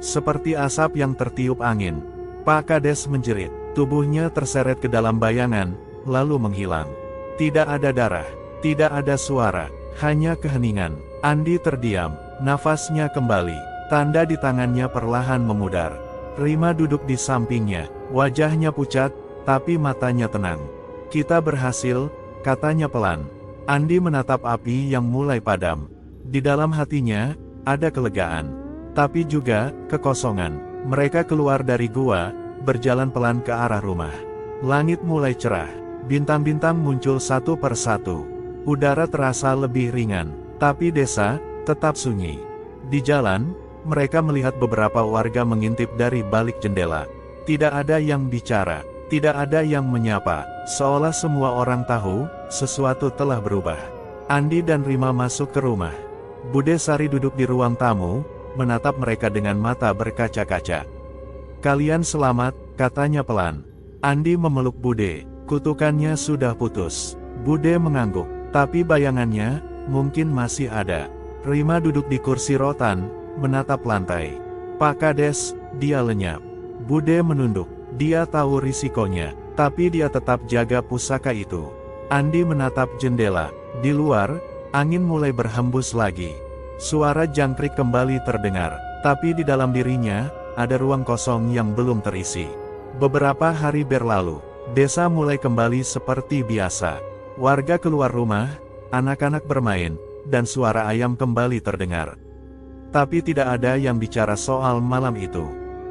Seperti asap yang tertiup angin. Pak Kades menjerit, tubuhnya terseret ke dalam bayangan, lalu menghilang. Tidak ada darah, tidak ada suara, hanya keheningan. Andi terdiam, nafasnya kembali, tanda di tangannya perlahan memudar. Rima duduk di sampingnya, wajahnya pucat, tapi matanya tenang. Kita berhasil, katanya pelan. Andi menatap api yang mulai padam. Di dalam hatinya, ada kelegaan, tapi juga kekosongan. Mereka keluar dari gua, berjalan pelan ke arah rumah. Langit mulai cerah, bintang-bintang muncul satu persatu. Udara terasa lebih ringan, tapi desa tetap sunyi. Di jalan, mereka melihat beberapa warga mengintip dari balik jendela. Tidak ada yang bicara, tidak ada yang menyapa, seolah semua orang tahu, sesuatu telah berubah. Andi dan Rima masuk ke rumah. Bude Sari duduk di ruang tamu, menatap mereka dengan mata berkaca-kaca. Kalian selamat, katanya pelan. Andi memeluk Bude, kutukannya sudah putus. Bude mengangguk, tapi bayangannya, mungkin masih ada. Rima duduk di kursi rotan, menatap lantai. Pak Kades, dia lenyap. Bude menunduk, dia tahu risikonya, tapi dia tetap jaga pusaka itu. Andi menatap jendela. Di luar, angin mulai berhembus lagi. Suara jangkrik kembali terdengar, tapi di dalam dirinya, ada ruang kosong yang belum terisi. Beberapa hari berlalu, desa mulai kembali seperti biasa. Warga keluar rumah, anak-anak bermain, dan suara ayam kembali terdengar. Tapi tidak ada yang bicara soal malam itu.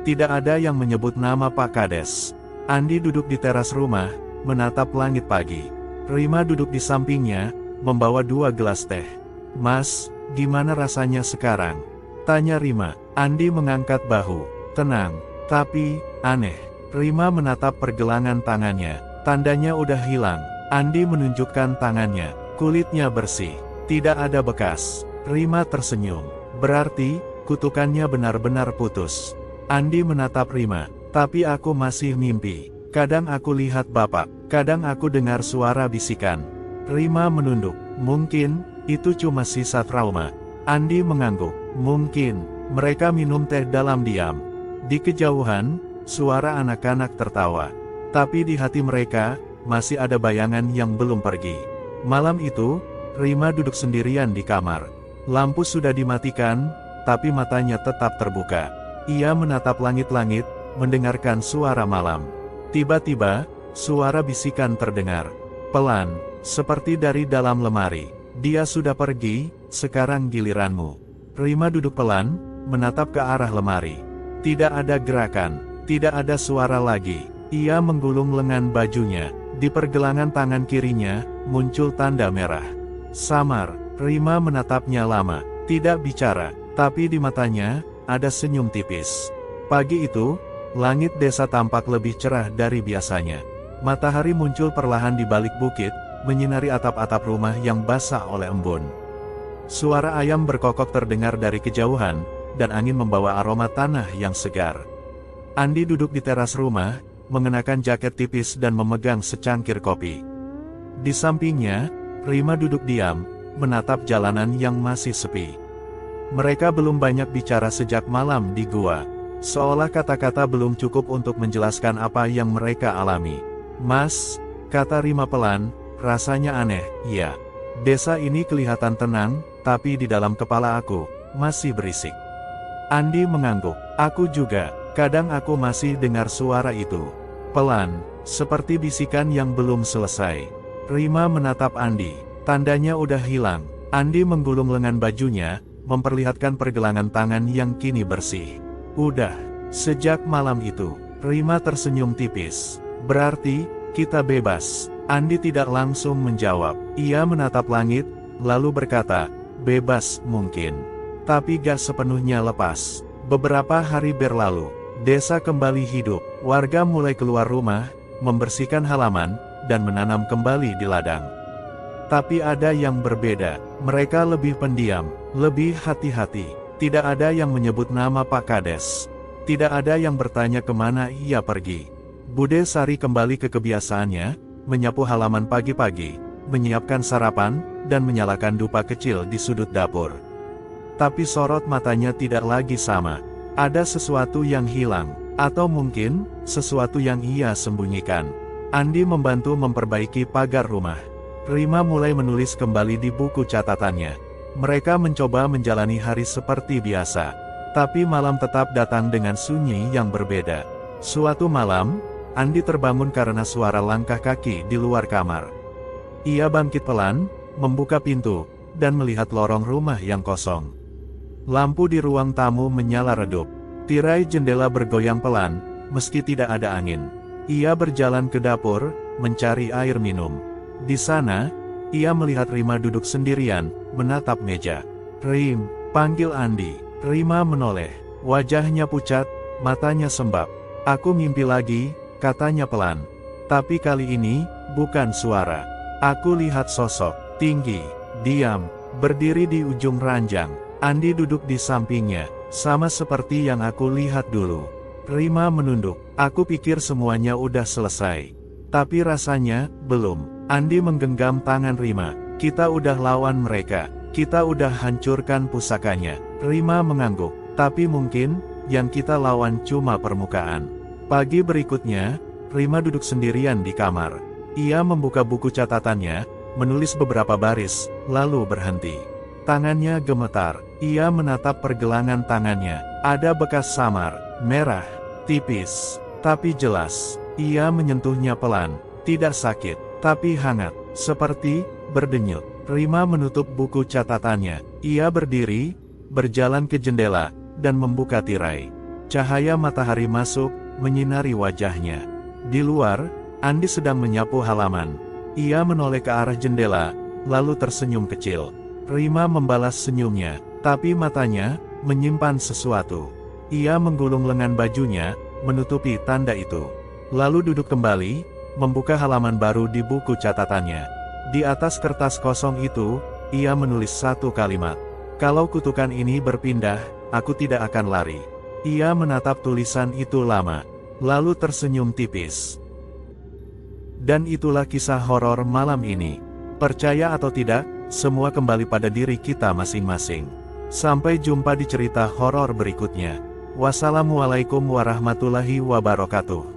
Tidak ada yang menyebut nama Pak Kades. Andi duduk di teras rumah, menatap langit pagi. Rima duduk di sampingnya, membawa 2 gelas teh. Mas, gimana rasanya sekarang? Tanya Rima. Andi mengangkat bahu. Tenang, tapi aneh. Rima menatap pergelangan tangannya. Tandanya udah hilang. Andi menunjukkan tangannya. Kulitnya bersih. Tidak ada bekas. Rima tersenyum. Berarti, kutukannya benar-benar putus. Andi menatap Rima. Tapi aku masih mimpi. Kadang aku lihat Bapak. Kadang aku dengar suara bisikan. Rima menunduk. Mungkin, itu cuma sisa trauma. Andi mengangguk. Mungkin. Mereka minum teh dalam diam. Di kejauhan, suara anak-anak tertawa. Tapi di hati mereka, masih ada bayangan yang belum pergi. Malam itu, Rima duduk sendirian di kamar. Lampu sudah dimatikan, tapi matanya tetap terbuka. Ia menatap langit-langit, mendengarkan suara malam. Tiba-tiba, suara bisikan terdengar. Pelan, seperti dari dalam lemari. Dia sudah pergi, sekarang giliranmu. Rima duduk pelan, menatap ke arah lemari. Tidak ada gerakan, tidak ada suara lagi. Ia menggulung lengan bajunya, Di pergelangan tangan kirinya, muncul tanda merah. Samar, Rima menatapnya lama, tidak bicara, tapi di matanya, ada senyum tipis. Pagi itu, langit desa tampak lebih cerah dari biasanya. Matahari muncul perlahan di balik bukit, menyinari atap-atap rumah yang basah oleh embun. Suara ayam berkokok terdengar dari kejauhan, dan angin membawa aroma tanah yang segar. Andi duduk di teras rumah, mengenakan jaket tipis dan memegang secangkir kopi. Di sampingnya, Rima duduk diam, menatap jalanan yang masih sepi. Mereka belum banyak bicara sejak malam di gua, seolah kata-kata belum cukup untuk menjelaskan apa yang mereka alami. "Mas," kata Rima pelan, "rasanya aneh, ya. Desa ini kelihatan tenang, tapi di dalam kepala aku, masih berisik." Andi mengangguk. "Aku juga. Kadang aku masih dengar suara itu. Pelan, seperti bisikan yang belum selesai." Rima menatap Andi. Tandanya udah hilang. Andi menggulung lengan bajunya, memperlihatkan pergelangan tangan yang kini bersih. "Udah. Sejak malam itu." Rima tersenyum tipis. "Berarti, kita bebas." Andi tidak langsung menjawab. Ia menatap langit, lalu berkata, "Bebas mungkin. Tapi gak sepenuhnya lepas." Beberapa hari berlalu. Desa kembali hidup, warga mulai keluar rumah, membersihkan halaman, dan menanam kembali di ladang. Tapi ada yang berbeda, mereka lebih pendiam, lebih hati-hati. Tidak ada yang menyebut nama Pak Kades. Tidak ada yang bertanya kemana ia pergi. Bude Sari kembali ke kebiasaannya, menyapu halaman pagi-pagi, menyiapkan sarapan, dan menyalakan dupa kecil di sudut dapur. Tapi sorot matanya tidak lagi sama. Ada sesuatu yang hilang, atau mungkin, sesuatu yang ia sembunyikan. Andi membantu memperbaiki pagar rumah. Rima mulai menulis kembali di buku catatannya. Mereka mencoba menjalani hari seperti biasa. Tapi malam tetap datang dengan sunyi yang berbeda. Suatu malam, Andi terbangun karena suara langkah kaki di luar kamar. Ia bangkit pelan, membuka pintu, dan melihat lorong rumah yang kosong. Lampu di ruang tamu menyala redup. Tirai jendela bergoyang pelan, meski tidak ada angin. Ia berjalan ke dapur, mencari air minum. Di sana, ia melihat Rima duduk sendirian, menatap meja. "Rim," panggil Andi. Rima menoleh. Wajahnya pucat, matanya sembab. "Aku mimpi lagi," katanya pelan. Tapi kali ini, bukan suara. Aku lihat sosok, tinggi, diam, berdiri di ujung ranjang. Andi duduk di sampingnya, sama seperti yang aku lihat dulu. Rima menunduk. "Aku pikir semuanya udah selesai. Tapi rasanya, belum." Andi menggenggam tangan Rima. "Kita udah lawan mereka. Kita udah hancurkan pusakanya." Rima mengangguk. "Tapi mungkin, yang kita lawan cuma permukaan." Pagi berikutnya, Rima duduk sendirian di kamar. Ia membuka buku catatannya, menulis beberapa baris, lalu berhenti. Tangannya gemetar. Ia menatap pergelangan tangannya. Ada bekas samar, merah, tipis, tapi jelas. Ia menyentuhnya pelan. Tidak sakit, tapi hangat, seperti berdenyut. Rima menutup buku catatannya. Ia berdiri, berjalan ke jendela, dan membuka tirai. Cahaya matahari masuk, menyinari wajahnya. Di luar, Andi sedang menyapu halaman. Ia menoleh ke arah jendela, lalu tersenyum kecil. Rima membalas senyumnya, tapi matanya menyimpan sesuatu. Ia menggulung lengan bajunya, menutupi tanda itu. Lalu duduk kembali, membuka halaman baru di buku catatannya. Di atas kertas kosong itu, ia menulis satu kalimat. "Kalau kutukan ini berpindah, aku tidak akan lari." Ia menatap tulisan itu lama, lalu tersenyum tipis. Dan itulah kisah horor malam ini. Percaya atau tidak, semua kembali pada diri kita masing-masing. Sampai jumpa di cerita horor berikutnya. Wassalamualaikum warahmatullahi wabarakatuh.